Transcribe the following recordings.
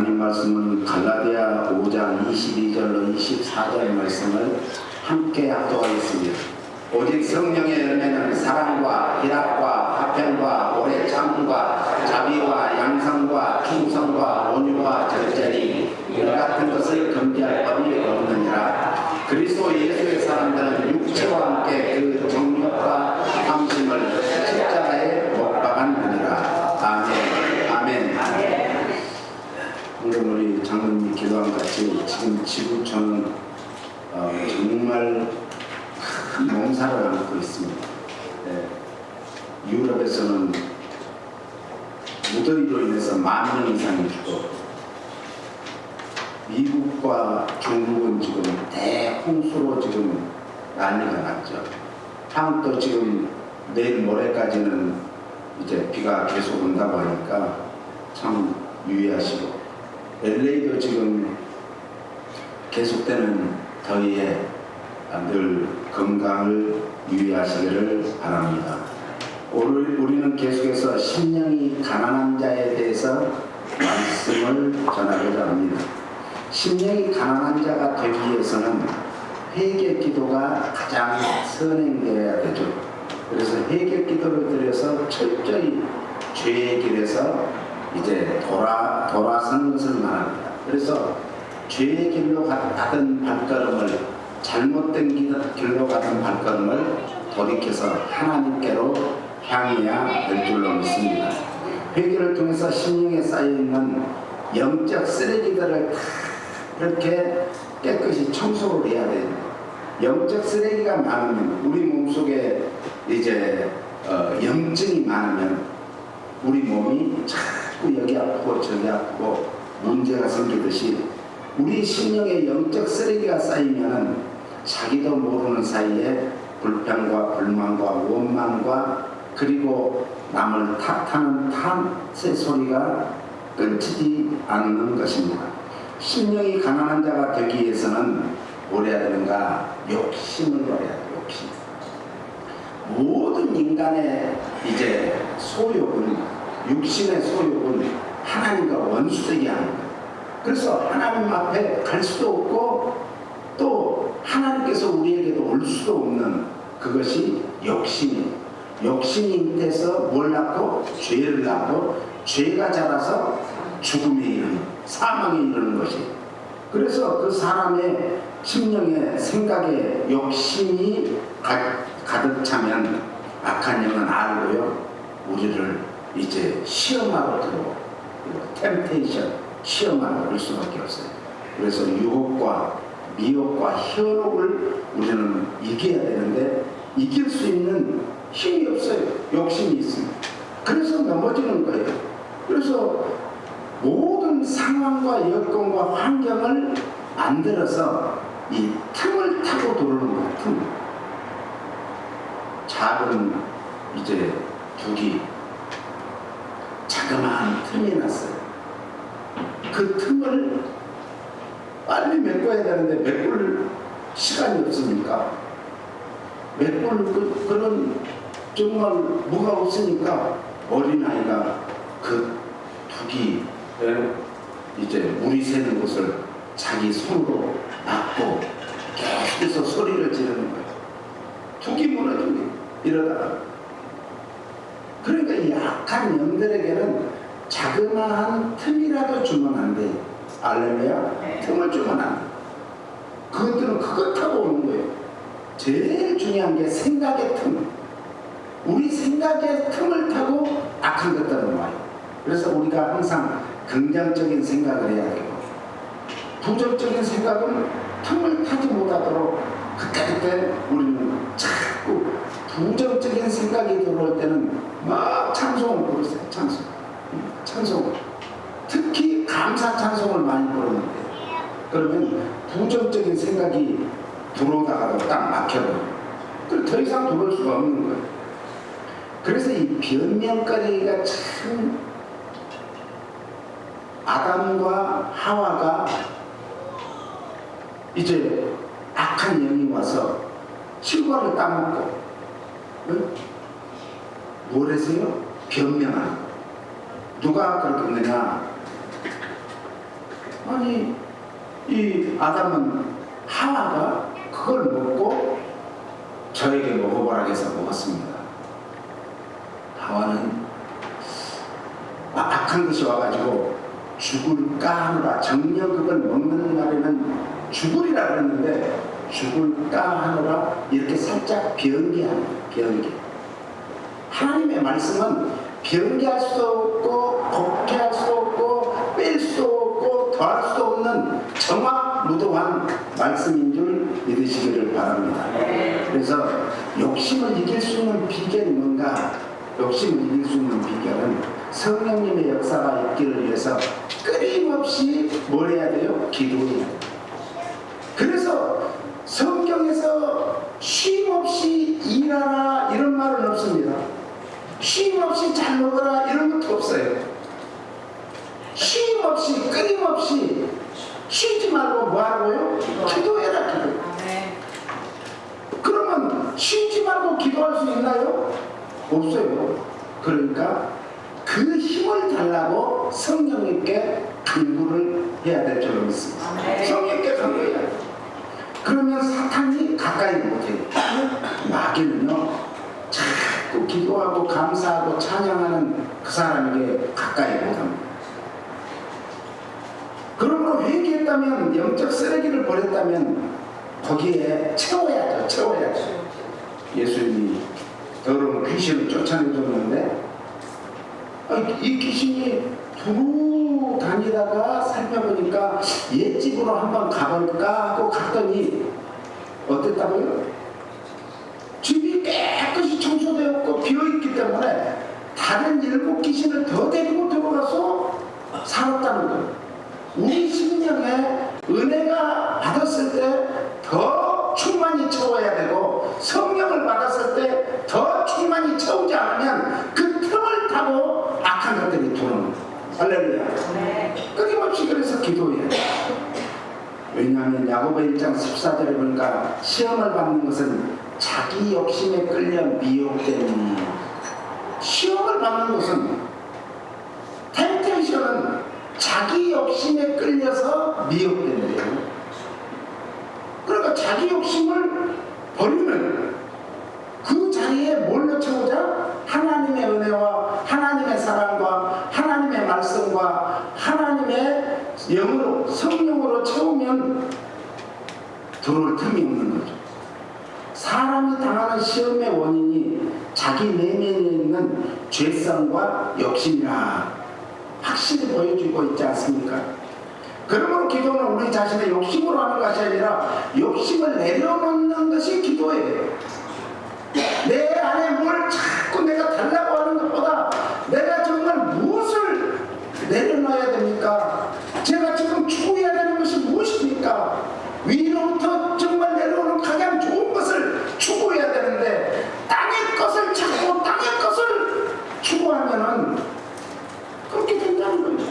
하나님 말씀은 갈라디아 5장 22절로 24절 말씀을 함께 합독하겠습니다. 오직 성령의 열매는 사랑과 희락과 화평과 오래 참음과 자비와 양성과 충성과 온유와 절제니 이와 같은 것을 금지할 법이 없느니라. 그리스도 예수의 사람들은 육체와 함께 그 정욕과 탐심을 십자가에 못 박았느니라. 아멘. 아멘. 방금 우리 장로님이 기도한 같이 지금 지구촌은 정말 큰 농사를 안고 있습니다. 유럽에서는 무더위로 인해서 10,000명 이상이 죽고, 미국과 중국은 지금 대홍수로 지금 난리가 났죠. 한국도 지금 내일 모레까지는 이제 비가 계속 온다고 하니까 참 유의하시고, LA도 지금 계속되는 더위에 늘 건강을 유의하시기를 바랍니다. 오늘 우리는 계속해서 심령이 가난한 자에 대해서 말씀을 전하고자 합니다. 심령이 가난한 자가 되기 위해서는 회개 기도가 가장 선행되어야 되죠. 그래서 회개 기도를 드려서 철저히 죄의 길에서 이제 돌아서는 것을 말합니다. 그래서 죄의 길로 가던 발걸음을, 잘못된 길로 가던 발걸음을 돌이켜서 하나님께로 향해야 될 줄로 믿습니다. 회개를 통해서 심령에 쌓여있는 영적 쓰레기들을 다 이렇게 깨끗이 청소를 해야 돼요. 영적 쓰레기가 많으면, 우리 몸속에 이제 염증이 많으면 우리 몸이 자꾸 여기 아프고 저기 아프고 문제가 생기듯이, 우리 심령에 영적 쓰레기가 쌓이면은 자기도 모르는 사이에 불평과 불만과 원망과 그리고 남을 탓하는 탓의 소리가 끊지지 않는 것입니다. 심령이 가난한 자가 되기 위해서는 뭘 해야 되는가? 욕심을 버려야 돼요. 욕심. 모든 인간의 이제 소욕은, 육신의 소욕은 하나님과 원수되게 하는 거예요. 그래서 하나님 앞에 갈 수도 없고 또 하나님께서 우리에게도 올 수도 없는 그것이 욕심이에요. 욕심이 잉태해서 뭘 낳고? 죄를 낳고, 죄가 자라서 죽음에 이르는, 사망에 이르는 것이. 그래서 그 사람의 심령에, 생각에 욕심이 가득 차면 악한 영은 알고요, 우리를 이제 시험하러 들어오고, 템테이션, 시험하러 올 수밖에 없어요. 그래서 유혹과 미혹과 현혹을 우리는 이겨야 되는데, 이길 수 있는 힘이 없어요. 욕심이 있습니다. 그래서 넘어지는 거예요. 그래서 모든 상황과 여건과 환경을 만들어서 이 틈을 타고 들어오는 거예요. 틈. 작은 이제 두기, 자그마한 틈이 났어요. 그 틈을 빨리 메꿔야 되는데 메꿀 시간이 없으니까, 메꿀 그런 정말 뭐가 없으니까 어린아이가 그 두기에 이제 물이 새는 곳을 자기 손으로 막고 계속해서 소리를 지르는 거예요. 두기 무너진 게 이러다가. 그러니까 이 악한 영들에게는 자그마한 틈이라도 주면 안 돼요. 알레루야? 틈을 주면 안 돼요. 그것들은 그것 타고 오는 거예요. 제일 중요한 게 생각의 틈. 우리 생각의 틈을 타고 악한 것들은 와요. 그래서 우리가 항상 긍정적인 생각을 해야 되고, 부정적인 생각은 틈을 타지 못하도록 그때 우리는 자꾸 부정적인 생각이 들어올 때는 막 찬송을 부르세요. 찬송. 특히 감사 찬송을 많이 부르는데, 그러면 부정적인 생각이 들어오다가도 딱 막혀버려요. 더 이상 들어올 수가 없는 거예요. 그래서 이 변명거리가 참, 아담과 하와가 이제 악한 영이 와서 실과를 따먹고, 뭘 했어요? 변명하는. 누가 그렇게 했느냐? 아니 이 아담은 하와가 그걸 먹고 저에게 먹어보라 해서 먹었습니다. 하와는 악한 것이 와가지고 죽을까 하노라, 정력을 먹는 날에는 죽으리라 그랬는데 죽을까 하노라 이렇게 살짝 변기합니다. 변기. 하나님의 말씀은 변기할 수도 없고 곱게할 수도 없고 뺄 수도 없고 더할 수도 없는 정확무도한 말씀인 줄 믿으시기를 바랍니다. 그래서 욕심을 이길 수 있는 비결이 뭔가? 욕심을 이길 수 있는 비결은 성령님의 역사가 있기를 위해서 끊임없이 뭘 해야 돼요? 기도해야 돼요. 그래서 성경에서 쉼없이 일하라 이런 말은 없습니다. 쉼없이 잘 먹어라 이런 것도 없어요. 쉼없이 끊임없이 쉬지 말고 뭐 하고요? 기도해라. 기도. 그러면 쉬지 말고 기도할 수 있나요? 없어요. 그러니까 그 힘을 달라고 성령님께 간구를 해야 될 줄로 믿습니다. 성령님께 간구해야 돼요. 그러면 사탄이 가까이 못해요. 마귀는요 자꾸 기도하고 감사하고 찬양하는 그 사람에게 가까이 못합니다. 그러므로 회개했다면, 영적 쓰레기를 버렸다면 거기에 채워야죠. 채워야죠. 예수님이 더러운 귀신을 쫓아내줬는데 이 귀신이 두루 다니다가 살펴보니까 옛집으로 한번 가볼까 하고 갔더니 어땠다고요? 집이 깨끗이 청소되었고 비어있기 때문에 다른 7 귀신을 더 데리고 들어가서 살았다는 거예요. 우리 심령에 은혜가 받았을 때 더 충만히 채워야 되고 성령을 받았을 때 더 충만히 채우지 않으면 그 틈을 타고 악한 것들이 들어옵니다. 할렐루야. 끊임없이 그래서 기도해야 돼요. 왜냐하면 야고보 1장 14절에 보니까 시험을 받는 것은 자기 욕심에 끌려 미혹되니, 시험을 받는 것은 템테이션은 자기 욕심에 끌려서 미혹된대요. 그러니까 자기 욕심을 버리면 그 자리에 뭘로 채우자? 하나님의 은혜와 하나님의 사랑과 하나님의 말씀과 하나님의 영으로, 성령으로 채우면 들어올 틈이 없는 거죠. 사람이 당하는 시험의 원인이 자기 내면에 있는 죄성과 욕심이라 확실히 보여주고 있지 않습니까? 그러므로 기도는 우리 자신의 욕심으로 하는 것이 아니라 욕심을 내려놓는 것이 기도예요. 내 안에 뭘 자꾸 내가 달라고 하는 것보다 내가 정말 무엇을 내려놔야 됩니까? 제가 지금 추구해야 되는 것이 무엇입니까? 위로부터 정말 내려오는 가장 좋은 것을 추구해야 되는데 땅의 것을 찾고 땅의 것을 추구하면은 그렇게 된다는 거죠.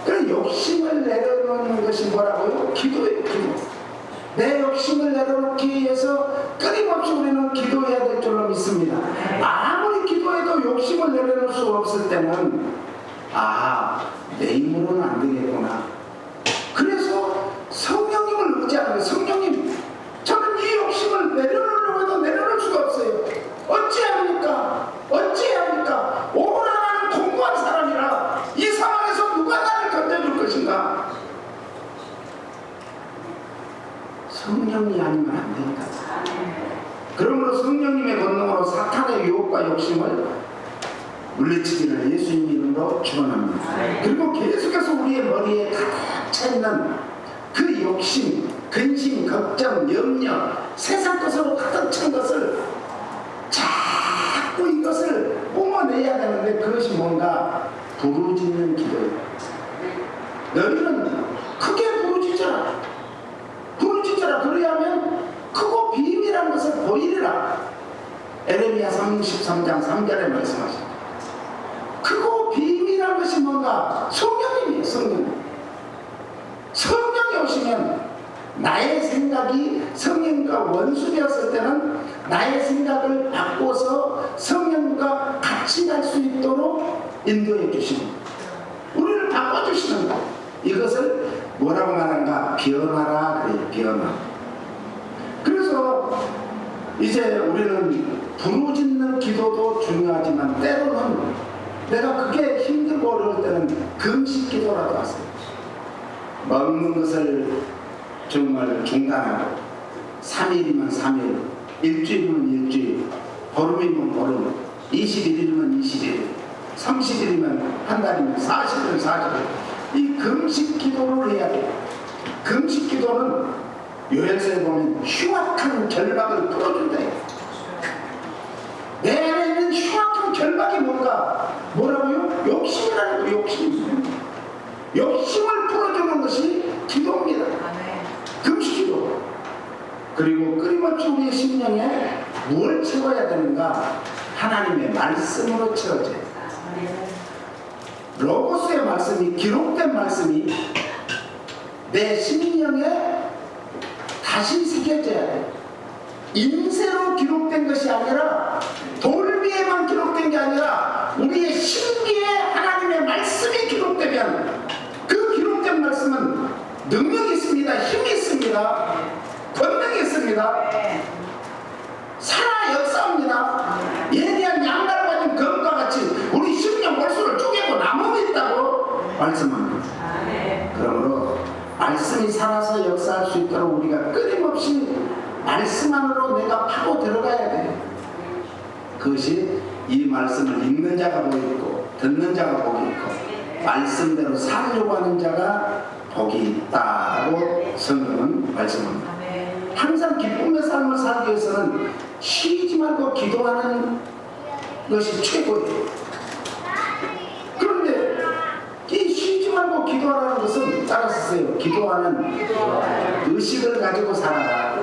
그래서 욕심을 내려놓는 것이 뭐라고요? 기도예요. 기도. 내 욕심을 내려놓기 위해서 끊임없이 우리는 기도해야 될 줄로 믿습니다. 아무리 기도해도 욕심을 내려놓을 수 없을 때는 내 힘으로는 안 되겠구나. 그래서 성령님을 의지하는 거예요. 성령님, 저는 이 욕심을 내려놓으려고 해도 내려놓을 수가 없어요. 어찌합니까? 어찌합니까? 오라 나는 공부한 사람이라 이 상황에서 누가 나를 건져줄 것인가? 성령이 아니면 안 되니까. 그러므로 성령님의 권능으로 사탄의 유혹과 욕심을 물리치기를 예수님 이름으로 축원합니다. 그리고 계속해서 우리의 머리에 가득 차있는 그 욕심, 근심, 걱정, 염려, 세상 것으로 가득 찬 것을 자꾸 이것을 뿜어내야 되는데 그것이 뭔가 부르짖는 기도예요. 너희는 크게 부르짖어라. 부르짖어라. 그래야 하면 크고 비밀한 것을 보이리라. 에레미야 33장 3절에 말씀하십니다. 크고 비밀한 것이 뭔가? 성령님이에요. 성령. 성령이 오시면 나의 생각이 성령과 원수되었을 때는 나의 생각을 바꿔서 성령과 같이 갈 수 있도록 인도해 주십니다. 우리를 바꿔주시는 거예요. 이것을 뭐라고 말하는가? 변화라 그래요. 변화. 그래서 이제 우리는 부르짖는 기도도 중요하지만 때로는 내가 그게 힘들고 어려울 때는 금식 기도라도 하세요. 먹는 것을 정말 중단하고 3일이면 3일, 일주일이면 일주일, 보름이면 보름, 21일이면 21일, 30일이면 한 달이면 40일이면 40일. 이 금식 기도를 해야 돼요. 금식 기도는 요엘서에 보면 흉악한 결박을 풀어준다. 내 안에 있는 흉악한 결박이 뭔가? 뭐라고요? 욕심이라는 거, 욕심. 욕심을 풀어주는 것이 기도입니다. 금식 기도. 그리고 끊임없이 우리의 심령에 무엇을 채워야 되는가? 하나님의 말씀으로 채워져요. 로고스의 말씀이, 기록된 말씀이 내 심령에 다시 새겨져야 돼. 인쇄로 기록된 것이 아니라, 돌비에만 기록된 게 아니라 우리의 신비에 하나님의 말씀이 기록되면 그 기록된 말씀은 능력이 있습니다. 힘이 있습니다. 권능이 있습니다. 살아 역사합니다. 예리한 양날을 가진 검과 같이 우리 심령 골수를 쪼개고 나무에 있다고 말씀합니다. 그러므로 말씀이 살아서 역사할 수 있도록 우리가 끊임없이 말씀 안으로 내가 파고 들어가야 돼요. 그것이 이 말씀을 읽는 자가 복이 있고 듣는 자가 복이 있고 말씀대로 살려고 하는 자가 복이 있다고 성경은 말씀합니다. 항상 기쁨의 삶을 살기 위해서는 쉬지 말고 기도하는 것이 최고예요. 그런데 이 쉬지 말고 기도하라는 것은 따라서세요. 기도하는 의식을 가지고 살아라.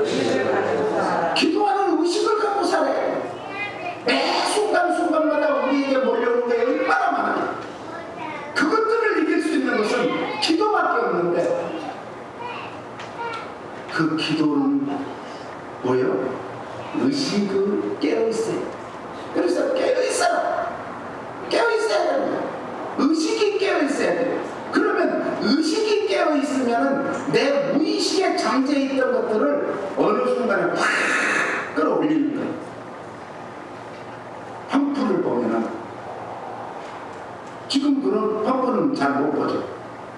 기도하는 의식을 갖고 살아요. 매 순간순간마다 우리에게 몰려오는 게 얼마나 많아요. 그것들을 이길 수 있는 것은 기도밖에 없는데, 그 기도는 뭐예요? 의식을 깨어있어요. 그래서 깨어있어라. 깨어있어야 됩니다. 의식이 깨어있어야 돼요. 그러면 의식이 깨어있으면 내 무의식에 잠재해 있던 것들을 어느 순간에 확 끌어올리는 거예요. 펌프를 보면은, 지금 그런 펌프는 잘 못 보죠.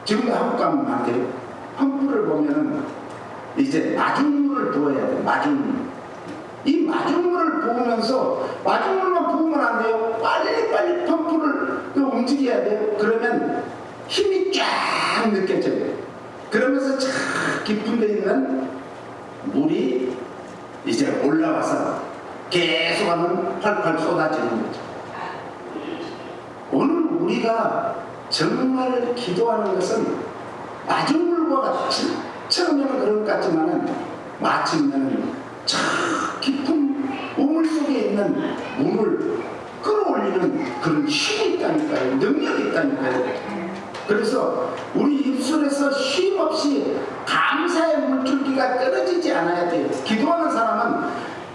지금도 한국 가면 안 돼요. 펌프를 보면은 이제 마중물을 부어야 돼요. 마중물. 이 마중물을 부으면서, 마중물만 부으면 안 돼요. 빨리빨리 펌프를 움직여야 돼요. 그러면 힘이 쫙 느껴져요. 그러면서 쫙 깊은 데 있는 물이 이제 올라와서 계속하면 펄펄 쏟아지는 거죠. 오늘 우리가 정말 기도하는 것은 마중물과 같이, 처음에는 그런 것 같지만은 마침내는 저 깊은 우물 속에 있는 물을 끌어올리는 그런 힘이 있다니까요. 능력이 있다니까요. 그래서 우리 입술에서 쉼 없이 감사의 물줄기가 끊어지지 않아야 돼요. 기도하는 사람은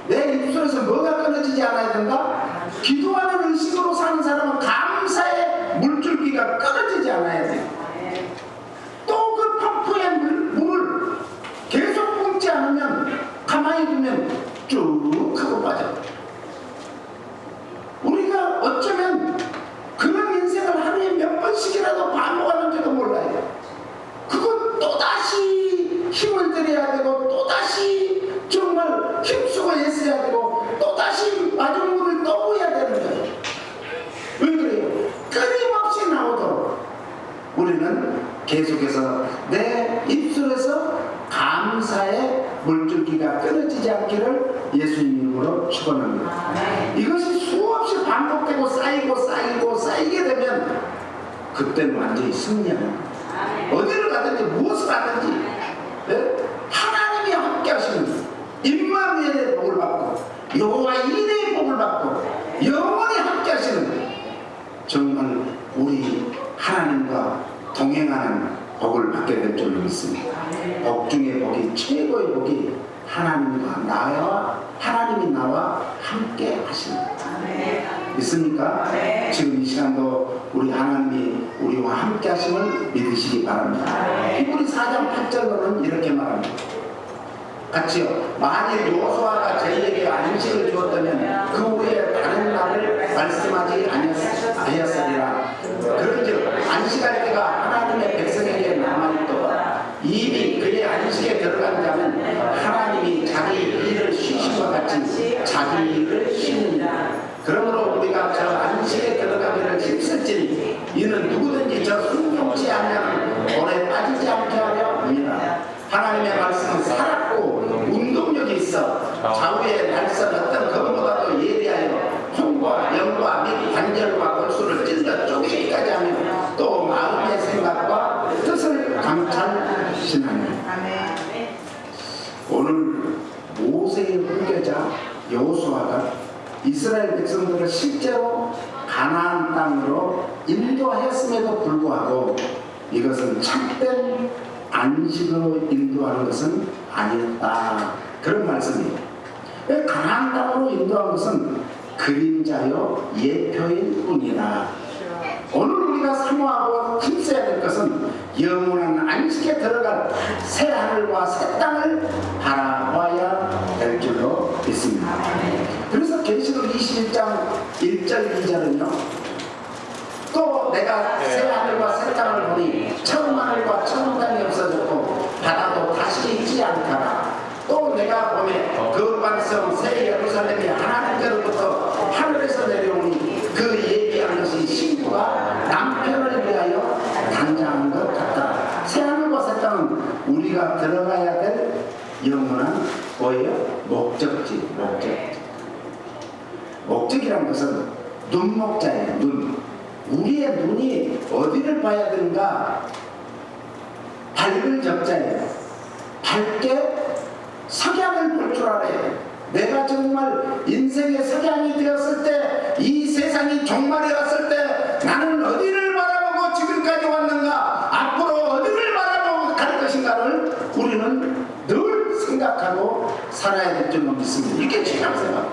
내 입술에서 뭐가 끊어지지 않아야 된다? 기도하는 의식으로 사는 사람은 감사의 물줄기가 끊어지지 않아야 돼요. 또 그 펌프의 물을 계속 뿜지 않으면, 가만히 두면 쭉 하고 빠져요. 우리가 어쩌면 그런 인생을 하루에 몇 번씩이라도 반복하는지도 몰라요. 그건 또다시 힘을 들여야 되고, 또다시 정말 힘쓰고 애써야 되고, 또다시 마중물을 떠부어야 되는 거예요. 왜 그래요? 끊임없이 나오도록 우리는 계속해서 내 입술에서 감사의 물줄기가 끊어지지 않기를 예수님 이름으로 축원합니다. 이것이 수없이 반복되고 쌓이게 되면 그때는 완전히 승리합니다. 어디를 가든지 무엇을 하든지, 네? 하나님이 함께 하시는 임마누엘의 복을 받고 여호와 이레의 복을 받고 영원히 함께 하시는, 정말 우리 하나님과 동행하는 복을 받게 될 줄로 믿습니다. 복 중에 복이, 최고의 복이 하나님이 나와 함께 하십니다. 있습니까? 네. 지금 이 시간도 우리 하나님이 우리와 함께 하심을 믿으시기 바랍니다. 히브리 4장 8절로는 이렇게 말합니다. 같이요. 만일 여호수아가 저희에게 안식을 주었다면 그 후에 다른 날을 말씀하지 아니었으리라. 그런즉 안식할 때가 하나님의 백성에게 남아있도다. 이미 그의 안식에 들어간 자는 하나님이 자기 일을 쉬심과 같이 자기 일을 쉬느니라. 그러므로 우리가 저 안식에 들어가기를 힘쓸지니 이는 누구든지 저 순종치 아니하는 돌에 빠지지 않게 하려 합니다. 하나님의 말씀은 살았고 운동력이 있어 좌우의 날선 어떤 검보다도 예리하여 손과 영과 및 관절과 골수를 찔러 쪼개기까지 하며 또 마음의 생각과 뜻을 감찰시나니. 오늘 모세의 후계자 여호수아가 이스라엘 백성들을 실제로 가나안 땅으로 인도하였음에도 불구하고 이것은 참된 안식으로 인도하는 것은 아니었다. 그런 말씀이에요. 가나안 땅으로 인도한 것은 그림자요 예표일 뿐이다. 오늘 우리가 사모하고 힘써야 될 것은 영원한 안식에 들어갈 새 하늘과 새 땅을 바라봐야 될 줄로 믿습니다. 그래서 계시록 21장 1절 2절은요, 또 내가 새 하늘과 새 땅을 보니 처음 하늘과 처음 땅이 없어졌고 바다도 다시 있지 않더라. 또 내가 보매 거룩한 성 새 예루살렘이 하나님께로부터 하늘에서 내려오니 그 예비한 것이 신부가 남편을 위하여 단장한 것 같다. 새 하늘과 새 땅은 우리가 들어가야 될 영원한 뭐예요? 목적지. 목적이란 것은 눈목자예요. 눈. 우리의 눈이 어디를 봐야 되는가? 밝을 적자예요. 밝게 석양을 볼 줄 알아요. 내가 정말 인생의 석양이 되었을 때, 이 세상이 종말에 왔을 때 나는 어디를 바라보고 지금까지 왔는가, 앞으로 어디를 바라보고 갈 것인가를 우리는 늘 생각하고 살아야 될 줄로 믿습니다. 이게 신앙생활.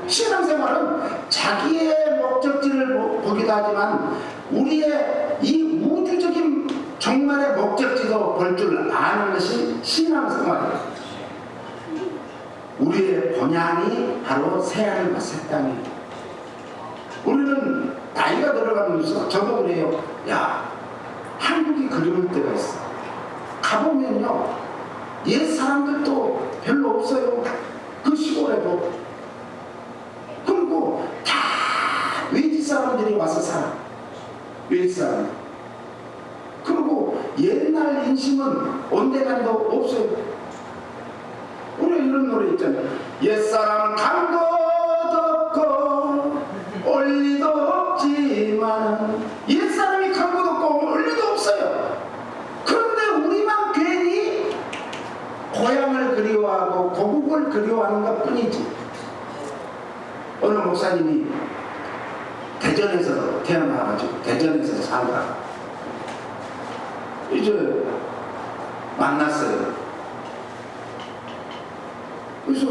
신앙생활은 자기의 목적지를 보기도 하지만 우리의 이 우주적인 종말의 목적지도 볼 줄 아는 것이 신앙생활이에요. 우리의 본향이 바로 새하늘과 새 땅이에요. 우리는 나이가 들어가면서 저도 그래요. 야, 한국이 그리울 때가 있어. 가보면요, 옛 사람들도 별로 없어요. 그 시골에도. 그리고 다 외지 사람들이 와서 살아. 외지 사람. 그리고 옛날 인심은 온데간도 없어요. 우리 이런 노래 있잖아요. 옛사람 간 것 없고 올 리도 없지만, 옛사람이 간 것 없고 올 리도 없어요. 그런데 우리만 괜히 고향을 그리워하고 고국을 그리워하는 것 뿐이지. 어느 목사님이 대전에서 태어나가지고 대전에서 살다가 이제 만났어요. 그래서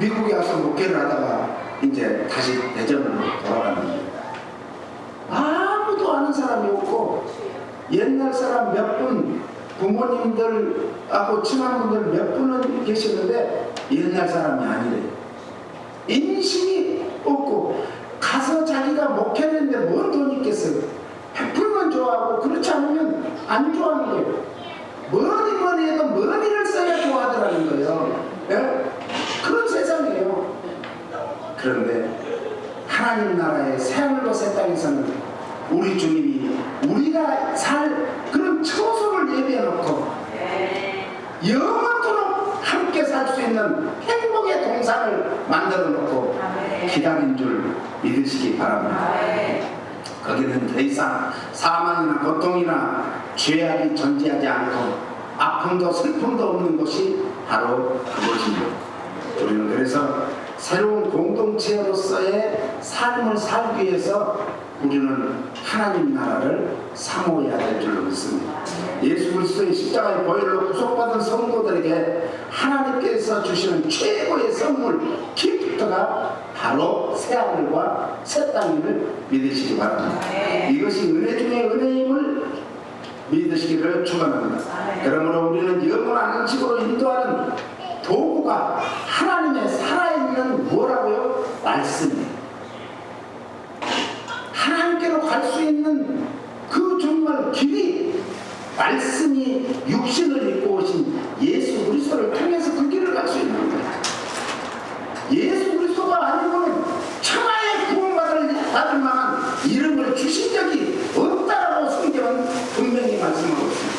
미국에 와서 목회를 하다가 이제 다시 대전으로 돌아갔는데 아무도 아는 사람이 없고, 옛날 사람 몇 분, 부모님들하고 친한 분들 몇 분은 계시는데 옛날 사람이 아니래요. 인심이 없고, 가서 자기가 목회를 했는데 뭔 돈이 있겠어요. 베풀면 좋아하고 그렇지 않으면 안 좋아하는 거예요. 뭐니 해도 머니를 써야 좋아하더라는 거예요. 네? 그런 세상이에요. 그런데 하나님 나라의 새하늘과 새 땅에서는 우리 주님이 우리가 살 그런 처소를 예비해 놓고 영원토록 함께 살 수 있는 행복의 동산을 만들어 놓고 기다린 줄 믿으시기 바랍니다. 거기는 더 이상 사망이나 고통이나 죄악이 존재하지 않고 아픔도 슬픔도 없는 곳이 바로 그것입니다. 우리는 그래서 새로운 공동체로서의 삶을 살기 위해서 우리는 하나님 나라를 사모해야 될 줄로 믿습니다. 예수 그리스도의 십자가의 보혈로 구속받은 성도들에게 하나님께서 주시는 최고의 선물 기프트가 바로 새하늘과 새 땅임을 믿으시기 바랍니다. 이것이 은혜 중에 은혜임을 믿으시기를 축원합니다. 그러므로 우리는 영원한 안식으로 인도하는 도구가 하나님의 살아있는 뭐라고요? 말씀이에요. 하나님께로 갈 수 있는 그 정말 길이 말씀이 육신을 입고 오신 예수 그리스도를 통해서 그 길을 갈 수 있는 거예요. 예수 그리스도가 아니고는 천하에 구원받을 만한 이름을 주신 적이 없다라고 성경은 분명히 말씀하고 있습니다.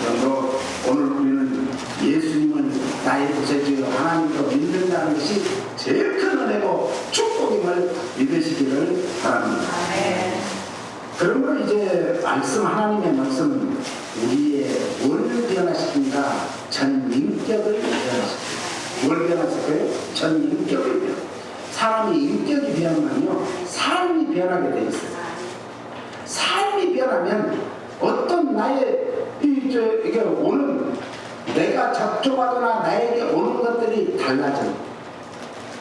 그러므로 오늘 우리는 예수님을 나의 구세주 하나님으로 믿는다는 것이 제일 큰 은혜고 축복임을 믿으시기를 바랍니다. 그러므로 이제 말씀, 하나님의 말씀은 우리의 뭘 변화시킨가? 전 인격을 변화시킵니다. 뭘 변화시켜요? 전 인격을 변화. 사람이 인격이 변하면요, 삶이 변하게 돼 있어요. 삶이 변하면 어떤 나의 이게 오는 내가 접촉하거나 나에게 오는 것들이 달라져요.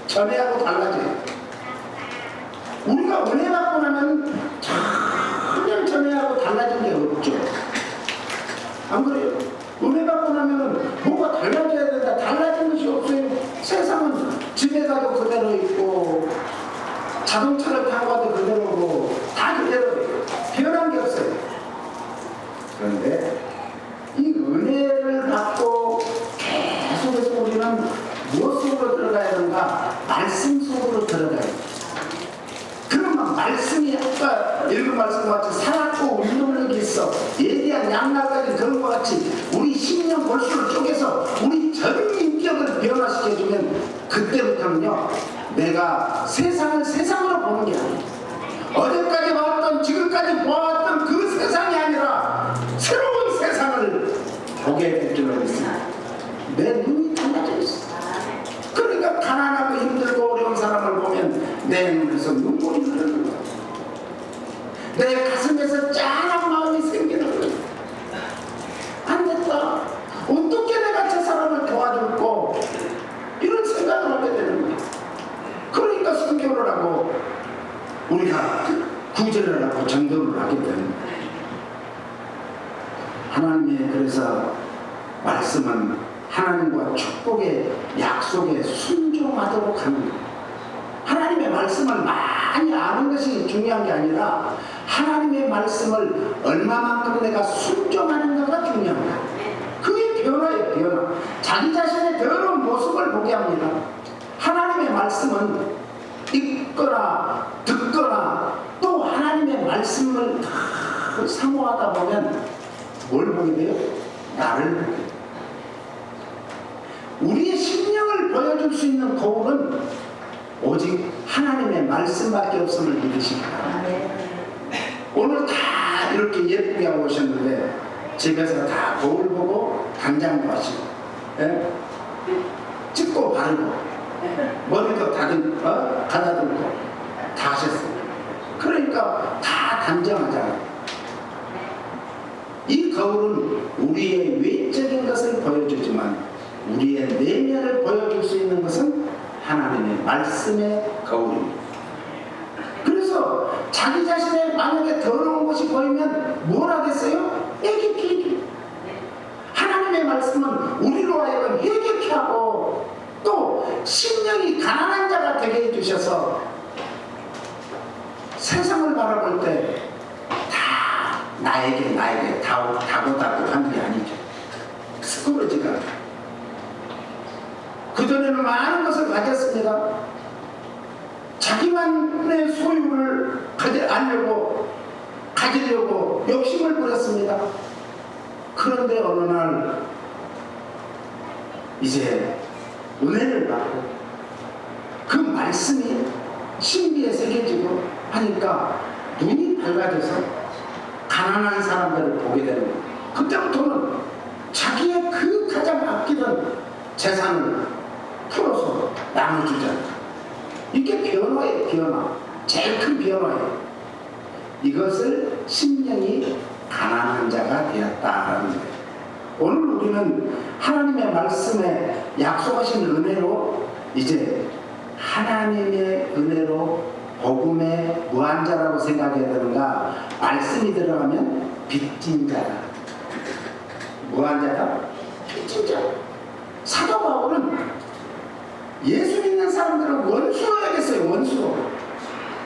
전에하고 달라져요. 우리가 은혜 받고 나면 전혀 전에하고 달라진 게 없죠. 안 그래요? 은혜 받고 나면 뭐가 달라져야 된다. 달라진 것이 없어요. 세상은 집에 가도 그대로 있고 자동차를 타고 가도 그대로고 다 그대로예요. 변한 게 없어요. 그런데 이 은혜를 받고 계속해서 우리는 무엇 속으로 들어가야 하는가? 말씀 속으로 들어가야 돼요. 그러면 말씀이 아까 읽은 말씀과 같이 살았고 운동력이 있어 예리한 양날까지 그런 것 같이 우리 심령 골수를 쪼개서 우리 전 인격을 변화시켜주면 그때부터는요, 내가 세상을 세상으로 보는 게 아니에요. 어제까지 봤던 지금까지 보았던 그 세상이 아니라 새로운 세상을 보게 될 줄로 믿습니다. 내 눈이 달라져 있어. 그러니까 가난하고 힘들고 어려운 사람을 보면 내 눈에서 눈물이 흐르는 거야. 내 가슴에서 짠한 마음이 생기는 거야. 안 됐다. 어떻게 내가 저 사람을 도와줄고 이런 생각을 하게 되는 거야. 그러니까 성경을 하고 우리가 구제를 하고 전도를 하게 되는 거야. 하나님의 그래서 말씀은 하나님과 축복의 약속에 순종하도록 하는 거예요. 하나님의 말씀을 많이 아는 것이 중요한 게 아니라 하나님의 말씀을 얼마만큼 내가 순종하는가가 중요한 거예요. 그게 변화예요. 변화. 자기 자신의 더러운 모습을 보게 합니다. 하나님의 말씀은 읽거나 듣거나 또 하나님의 말씀을 다 사모하다 보면 뭘 보게 돼요? 나를 보게 돼요. 우리의 심령을 보여줄 수 있는 거울은 오직 하나님의 말씀밖에 없음을 믿으십니다. 오늘 다 이렇게 예쁘게 하고 오셨는데 집에서 다 거울 보고 단장도 하시고, 예? 찍고 바르고 머리도 가다듬고 다 하셨어요. 그러니까 다 단정하잖아요. 이 거울은 우리의 외적인 것을 보여주지만 우리의 내면을 보여줄 수 있는 것은 하나님의 말씀의 거울입니다. 그래서 자기 자신의 만약에 더러운 것이 보이면 뭘 하겠어요? 회개케. 하나님의 말씀은 우리로 하여금 회개케 하고 또 심령이 가난한 자가 되게 해주셔서 세상을 바라볼 때 다 나에게 다고다고 하는 게 아니죠. 스크루지가 그전에는 많은 것을 가졌습니다. 자기만의 소유를 가지려고 욕심을 부렸습니다. 그런데 어느 날 이제 은혜를 받고 그 말씀이 신비에 새겨지고 하니까 눈이 밝아져서 가난한 사람들을 보게 되는 거예요. 그때부터는 자기의 그 가장 아끼던 재산을 풀어서 나눠주잖아요. 이게 변화예요. 변화. 제일 큰 변화예요. 이것을 심령이 가난한 자가 되었다라는 거예요. 오늘 우리는 하나님의 말씀에 약속하신 은혜로 이제 하나님의 은혜로 복음의 무한자라고 생각해야 되는가? 말씀이 들어가면 빚진 자다. 무한자다? 빚진 자. 사도 바울은 예수 믿는 사람들을 원수로 여겼어요. 원수로.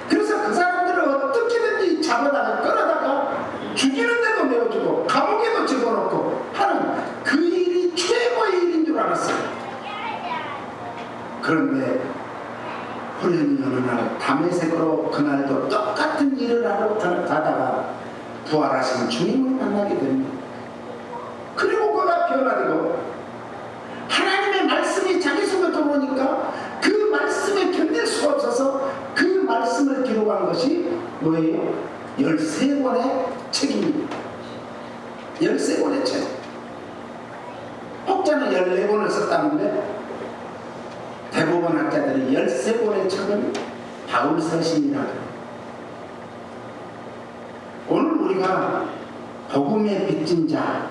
그래서 그 사람들을 어떻게든지 잡아다가 끌어다가 죽이는데도 내어주고 감옥에도 집어넣고 하는 그 일이 최고의 일인 줄 알았어요. 그런데 호련히 어느 날 다메섹으로 그날도 똑같은 일을 하러 가다가 부활하신 주님을 만나게 됩니다. 그리고 그가 변화되고 하나님의 말씀이 자기 속에 들어오니까 그 말씀에 견딜 수가 없어서 그 말씀을 기록한 것이 뭐예요? 13권의 책입니다. 13권의 책. 혹자는 14권을 썼다는데 대부분 학자들이 13권의 책은 바울서신이라고 해요. 오늘 우리가 복음의 빚진 자,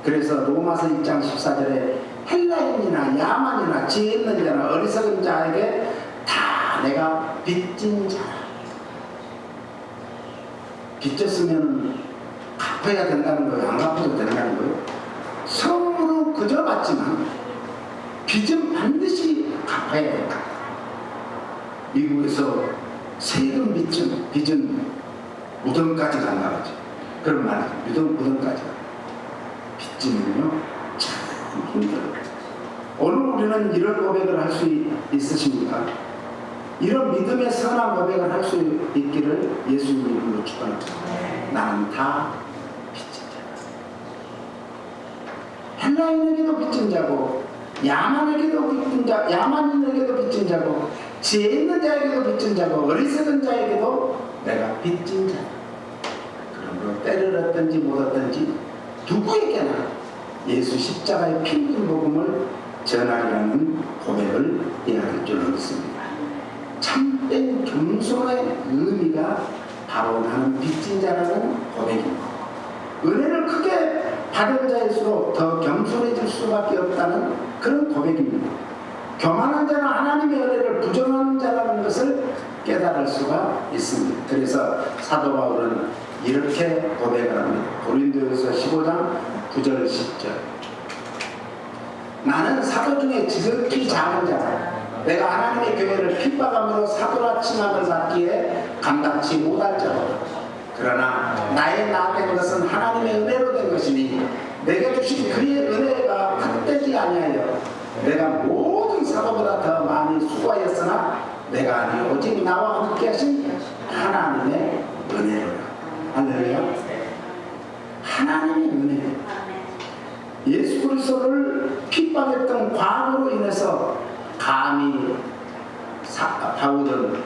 그래서 로마서 1장 14절에 헬라인이나 야만이나 지혜 있는 자나 어리석은 자에게 다 내가 빚진 자. 빚졌으면 갚아야 된다는 거예요? 안 갚아도 된다는 거예요? 선물은 그저 받지만 빚은 반드시 갚아야 돼요. 미국에서 세금 빚은 무덤까지 간다 그러죠. 그런 말이죠. 무덤까지. 빚지면요 참 힘들어요. 오늘 우리는 이런 고백을 할 수 있으십니까? 이런 믿음의 선한 고백을 할 수 있기를 예수님이 불러 축원합니다. 나는 다 빚진 자다. 헬라인에게도 빚진 자고 야만에게도 빚진 자, 야만인에게도 빚진 자고 지혜 있는 자에게도 빚진 자고 어리석은 자에게도 내가 빚진 자다. 그러므로 때를 얻든지 못 얻든지 누구에게나 예수 십자가의 피 묻은 복음을 전하리라는 고백을 해야 할 줄 믿습니다. 참된 겸손의 의미가 바로 나는 빚진 자라는 고백입니다. 은혜를 크게 받은 자일수록 더 겸손해질 수밖에 없다는 그런 고백입니다. 교만한 자는 하나님의 은혜를 부정하는 자라는 것을 깨달을 수가 있습니다. 그래서 사도 바울은 이렇게 고백을 합니다. 고린도후서 15장 9절 10절. 나는 사도 중에 지극히 작은 자다. 내가 하나님의 교회를 핍박함으로 사도라 칭함을 받기에 감당치 못할 자다. 그러나 나의 나된 것은 하나님의 은혜로 된 것이니 내게 주신 그의 은혜가 헛되지 아니하여 내가 모든 사도보다 더 많이 수고하였으나 내가 아니 오직 나와 함께 하신 하나님의 은혜로라. 할렐루야. 하나님의 은혜. 예수 그리스도를 핍박했던 과거로 인해서 감히 바울은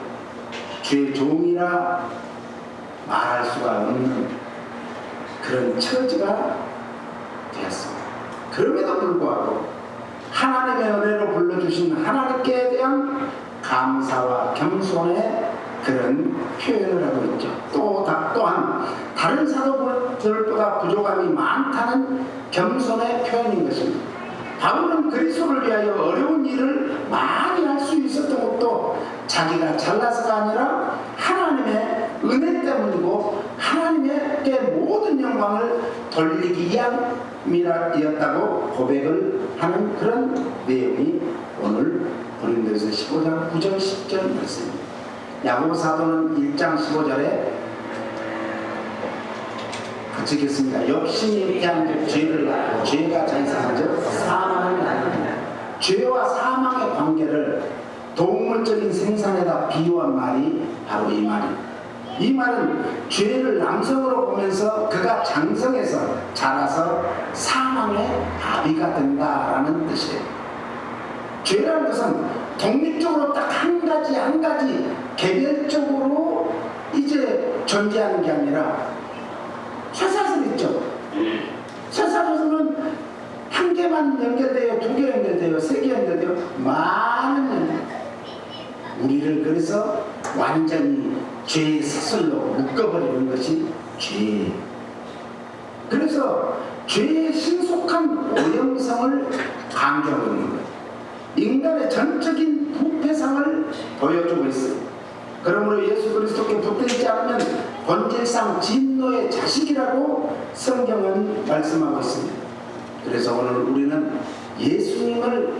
주의 종이라 말할 수가 없는 그런 처지가 되었습니다. 그럼에도 불구하고 하나님의 은혜로 불러주신 하나님께 대한 감사와 겸손의 그런 표현을 하고 있죠. 또한 다른 사도들보다 부족함이 많다는 겸손의 표현인 것입니다. 바울은 그리스도를 위하여 어려운 일을 많이 할 수 있었던 것도 자기가 잘나서가 아니라 하나님의 은혜 때문이고 하나님께 모든 영광을 돌리기 위함이었다고 고백을 하는 그런 내용이 오늘 고린도서 15장 9절 10절 말씀입니다. 야고보 사도는 1장 15절에 같이 읽겠습니다. 욕심이 있게 죄를 낳고 죄가 장사하죠. 사망을 낳습니다. 죄와 사망의 관계를 동물적인 생산에다 비유한 말이 바로 이 말입니다. 이 말은 죄를 남성으로 보면서 그가 장성해서 자라서 사망의 아비가 된다라는 뜻이에요. 죄라는 것은 독립적으로 딱 한 가지 개별적으로 이제 존재하는 게 아니라 쇠사슬 있죠. 쇠사슬은 한 개만 연결돼요, 두 개 연결돼요, 세 개 연결돼요, 많은 연결. 우리를 그래서 완전히 죄의 사슬로 묶어버리는 것이 죄. 그래서 죄의 신속한 오염성을 강조하고 있는 거예요. 인간의 전적인 부패상을 보여주고 있습니다. 그러므로 예수 그리스도께 붙들지 않으면 본질상 진노의 자식이라고 성경은 말씀하고 있습니다. 그래서 오늘 우리는 예수님을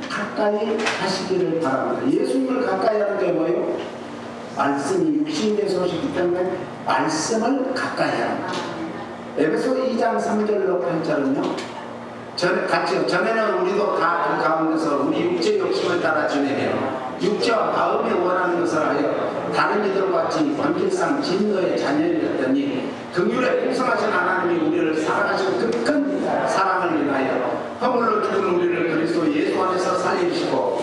가까이 하시기를 바랍니다. 예수님을 가까이 하는 게 뭐예요? 말씀이 육신돼서 오셨기 때문에 말씀을 가까이 합니다. 에베소 2장 3절로 8절은요, 전에는 우리도 다 그 가운데서 우리 육체 욕심을 따라 지내며 육체와 마음이 원하는 것을 하여 다른 이들과 같이 본질상 진노의 자녀이었더니 긍휼에 풍성하신 하나님이 우리를 사랑하신 그 큰 사랑을 인하여 허물로 죽은 우리를 그리스도 예수 안에서 살리시고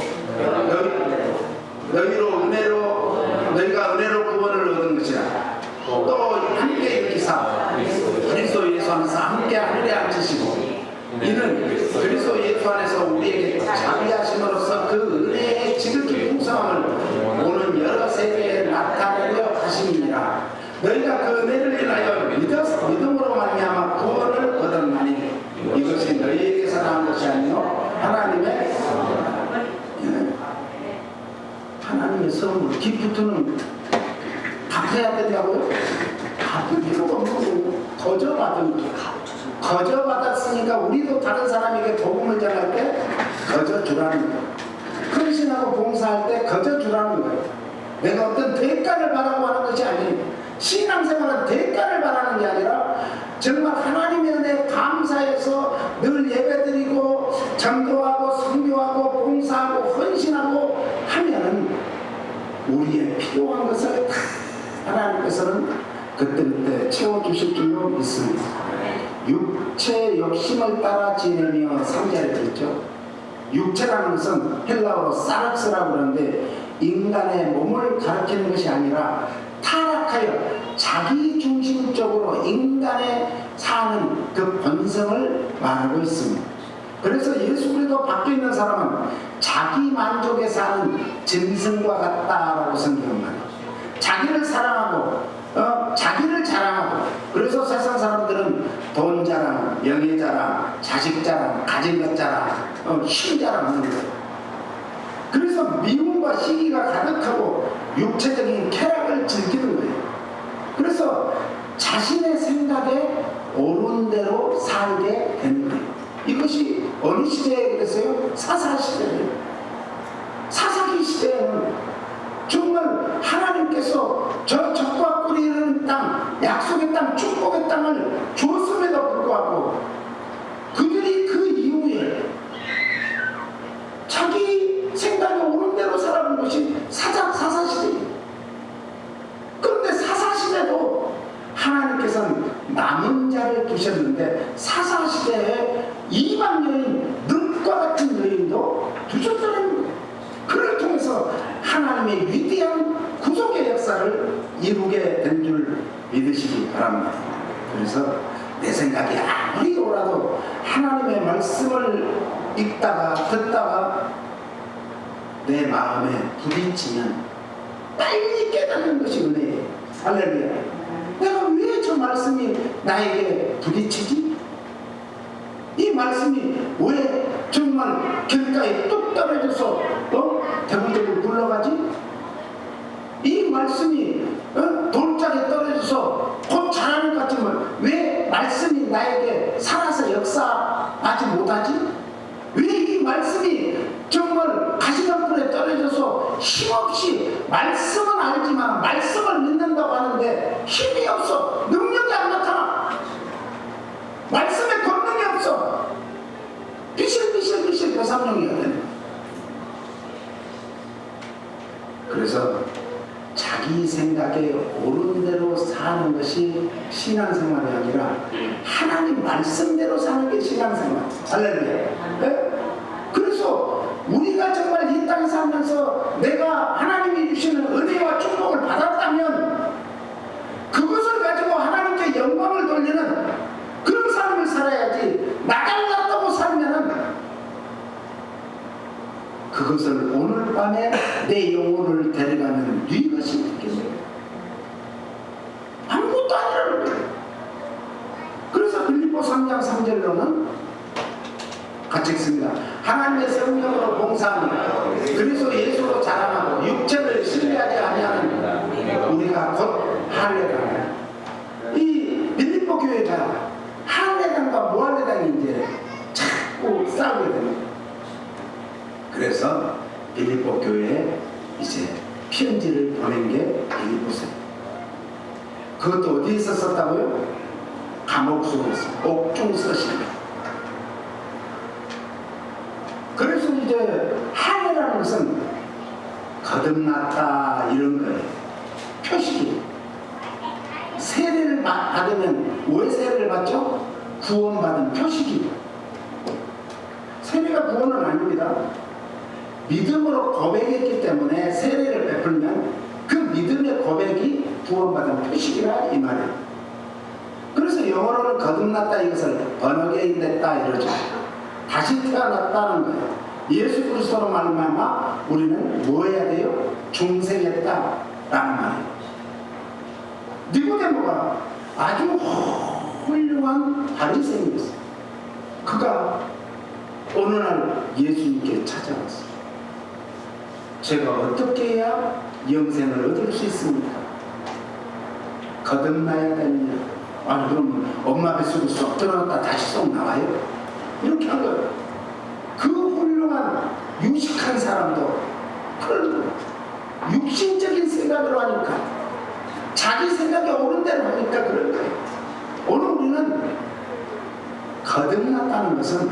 너희가 은혜로 구원을 얻은 것이라. 또 함께 일으키사 그리스도 예수 안에서 함께 하늘에 앉으시고 이는 그리스도 예수 안에서 우리에게 자비하심으로써 그 은혜의 지극히 풍성함을 오는 여러 세대에 나타내려 하심이니라. 너희가 그 은혜를 인하여 믿음으로 말미암아 구원을 얻었나니 이것이 너희에게서 나온 것이 아니요 하나님의 선물. 기프트는 갚아야 된다고요? 갚을 필요가 없는 거고 거저 받았으니까 우리도 다른 사람에게 복음을 전할 때 거저 주라는 거예요. 헌신하고 봉사할 때 거저 주라는 거예요. 내가 어떤 대가를 바라고 하는 것이 아니에요. 신앙생활은 대가를 바라는 게 아니라 정말 하나님의 은혜에 감사해서 늘 예배드리고 전도하고 선교하고 봉사하고 헌신하고 하면은 우리의 필요한 것을 다 하나님께서는 그때그때 채워주실 줄로 믿습니다. 육체 욕심을 따라 지내며 3절에 있죠. 육체라는 것은 헬라어로 사락스라고 그러는데 인간의 몸을 가리키는 것이 아니라 타락하여 자기 중심적으로 인간의 사는 그 본성을 말하고 있습니다. 그래서 예수 그리스도 밖에 있는 사람은 자기 만족에 사는 짐승과 같다라고 성경은 말해요. 자기를 사랑하고 자기를 자랑하고, 그래서 세상 사람들은 돈 자랑, 명예 자랑, 자식 자랑, 가진 것 자랑, 힘 자랑하는 거예요. 그래서 미움과 시기가 가득하고 육체적인 쾌락을 즐기는 거예요. 그래서 자신의 생각에 옳은 대로 살게 되는 거예요. 이것이 어느 시대에 그랬어요? 사사시대예요. 사사기 시대에는 정말 하나님께서 저 적과 꿀이 흐르는 땅, 약속의 땅, 축복의 땅을 주었음에도 불구하고 그들이 그 이후에 자기 생각에 옳은 대로 살아온 것이 사사시대예요. 그런데 사사시대도 하나님께서는 남은 자를 두셨는데 사사시대에 이방 여인, 늑과 같은 여인도 두셨다는 거예요. 그를 통해서 하나님의 위대한 구속의 역사를 이루게 된 줄 믿으시기 바랍니다. 그래서 내 생각이 아무리 옳아도 하나님의 말씀을 읽다가 듣다가 내 마음에 부딪히면 빨리 깨닫는 것이 은혜예요. 할렐루야. 내가 왜 저 말씀이 나에게 부딪히지? 이 말씀이 왜 정말 길가에 뚝 떨어져서 대문대문 굴러가지? 이 말씀이 돌짝에 떨어져서 곧 자라는 것 같지만 왜 말씀이 나에게 살아서 역사하지 못하지? 왜 이 말씀이 정말 가시덤불에 떨어져서 힘없이, 말씀은 알지만 말씀을 믿는다고 하는데 힘이 없어, 능력이 안 나타나, 말씀에 권능이 없어, 비실비실 배상용이가 되는. 그래서 자기 생각에 옳은 대로 사는 것이 신앙생활이 아니라 하나님 말씀대로 사는 게 신앙생활. 할렐루야. 네? 그래서 우리가 정말 이 땅에 살면서 내가 하나님이 주시는 은혜와 축복을 받았다면 그것을 가지고 하나님께 영광을 돌리는 그런 삶을 살아야지, 나달랐다고 살면은 그것을 오늘 밤에 내 영혼을 데려가는 네 것이 있겠네요. 아무것도 아니라는 거예요. 그래서 빌립보 3장 3절로는 같이 읽습니다. 하나님의 성령으로 봉사하며 그리스도 예수로 자랑하고 육체를 신뢰하지 아니하는 우리가 곧 할례당이다. 이 빌립보 교회가 할례당과 무할례당이 이제 자꾸 싸우게 됩니다. 그래서 빌립보 교회에 이제 편지를 보낸 게 빌립보서예요. 그것도 어디에서 썼다고요? 감옥 속에서 옥중 서신입니다. 그래서 이제 할례라는 것은 거듭났다 이런 거예요. 표식이. 세례를 받으면 왜 세례를 받죠? 구원받은 표식이. 세례가 구원은 아닙니다. 믿음으로 고백했기 때문에 세례를 베풀면 그 믿음의 고백이 구원받은 표식이라 이 말이에요. 그래서 영어로는 거듭났다 이것을 번어게인 됐다 이러죠. 다시 태어났다는 거예요. 예수 그리스도로 말미암아 우리는 뭐 해야 돼요? 중생했다라는 말이에요. 니고데모가 아주 훌륭한 바리새인이었어요. 그가 어느 날 예수님께 찾아왔어요. 제가 어떻게 해야 영생을 얻을 수 있습니까? 거듭나야 되느냐? 아니 그럼 엄마 뱃속에 쏙 들어갔다 다시 쏙 나와요? 이렇게 한 거예요. 그 훌륭한 유식한 사람도 그런 육신적인 생각으로 하니까 자기 생각이 옳은 대로 하니까 그런 거예요. 오늘 우리는 거듭났다는 것은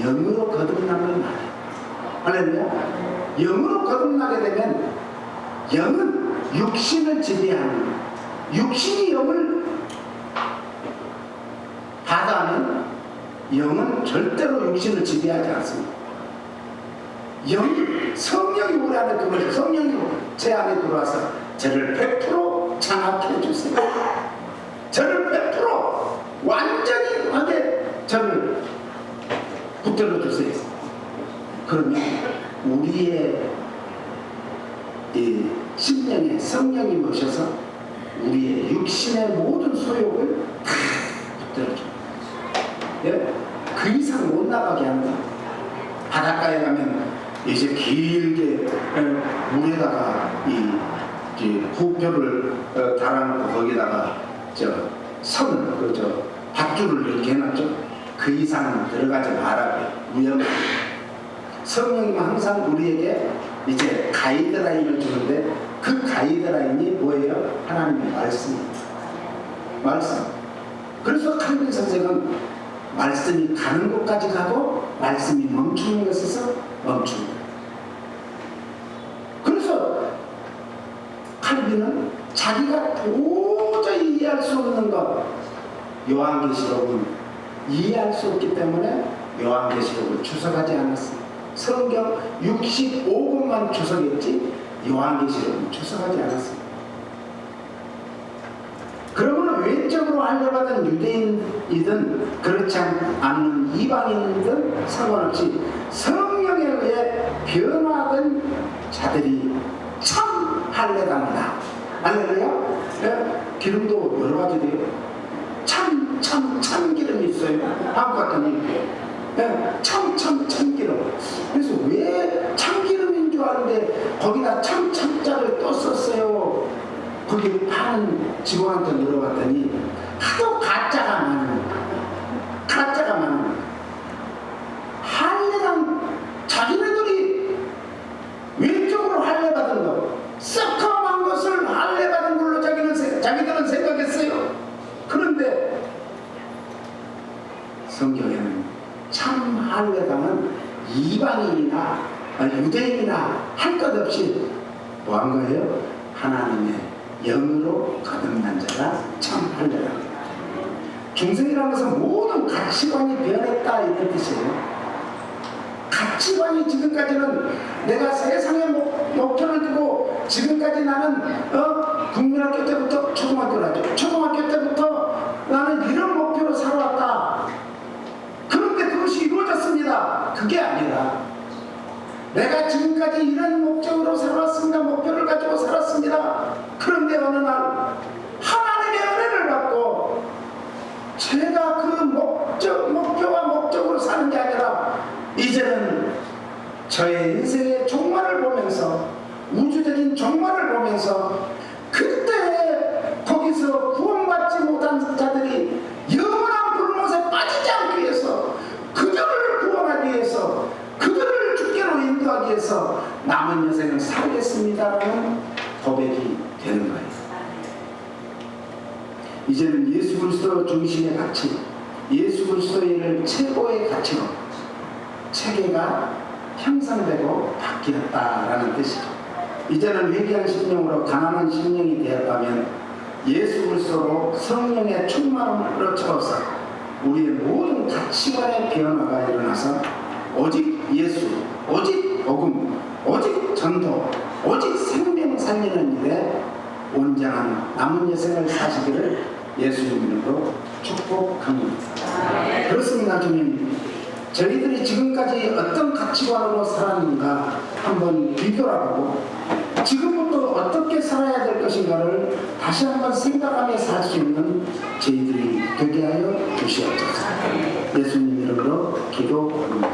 영으로 거듭나는 말이에요. 할렐루야. 영으로 거듭나게 되면 영은 육신을 지배하는 거예요. 육신이 영을 받아하면 영은 절대로 육신을 지배하지 않습니다. 성령이 우리 안에 들어와서 성령이 제 안에 들어와서 저를 100% 장악해 주세요. 저를 100% 완전히 하게 저를 붙들어 주세요. 그러면 우리의 이 심령에 성령이 모셔서 우리의 육신의 모든 소욕을 다 붙들어줍니다. 예? 그 이상 못 나가게 합니다. 바닷가에 가면 이제 길게 물에다가 이 부표를 달아놓고 거기다가 밧줄을 이렇게 해놨죠. 그 이상 들어가지 말라고요. 위험해요. 성령님은 항상 우리에게 이제 가이드라인을 주는데 그 가이드라인이 뭐예요? 하나님의 말씀입니다. 말씀. 그래서 칼빈 선생은 말씀이 가는 곳까지 가고 말씀이 멈추는 곳에서 멈춥니다. 그래서 칼빈은 자기가 도저히 이해할 수 없는 것, 요한계시록은 이해할 수 없기 때문에 요한계시록을 주석하지 않았습니다. 성경 65권만 주석했지 요한계시록은 주석하지 않았습니다. 그러면 외적으로 할례받은 유대인이든 그렇지 않은 이방인이든 상관없이 성령에 의해 변화된 자들이 참 할례당이다. 할렐루야. 네? 기름도 여러 가지 돼요. 참기름이 있어요. 한국 같더니 참기름. 그래서 왜 참기름인 줄 아는데 거기다 참자를 또 썼어요. 거기 파는 직원한테 물어봤더니 하도 가짜가 많은 할례당 자기네들이 왼쪽으로 할례받은 거 썩컴한 것을 할례받은 걸로 자기들은 생각했어요. 그런데 성경에는 참 할례당은 이방인이나 유대인이나 할 것 없이 뭐 한 거예요? 하나님의 영으로 거듭난 자가 참 할례당이다. 중생이라는 것은 모든 가치관이 변했다 이런 뜻이에요. 가치관이 지금까지는 내가 세상의 목표를 두고 지금까지 나는 국민학교 때부터 초등학교 때부터 나는 이런 목표로 살아왔다. 그런데 그것이 이루어졌습니다. 그게 아니라 내가 지금까지 이런 목적으로 살아왔습니다. 목표를 가지고 살았습니다. 그런데 어느 날 하나님의 은혜를 받고 제가 그 목표와 목적으로 사는 게 아니라 이제 땅에서 그때 거기서 구원받지 못한 자들이 영원한 불못에 빠지지 않기 위해서 그들을 구원하기 위해서 그들을 주께로 인도하기 위해서 남은 여생을 살겠습니다라는 고백이 되는 거예요. 이제는 예수 그리스도 중심의 가치, 예수 그리스도의 최고의 가치로 체계가 형성되고 바뀌었다라는 뜻이죠. 이제는 회개한 심령으로 가난한 심령이 되었다면 예수 그리스도로 성령의 충만함으로 채워서 우리의 모든 가치관의 변화가 일어나서 오직 예수, 오직 복음, 오직 전도, 오직 생명 살리는 일에 온전한 남은 여생을 사시기를 예수님 이름으로 축복합니다. 그렇습니다. 주님, 저희들이 지금까지 어떤 가치관으로 살았는가 한번 뒤돌아보고 지금부터 어떻게 살아야 될 것인가를 다시 한번 생각하며 살 수 있는 저희들이 되게 하여 주시옵소서. 예수님 이름으로 기도합니다.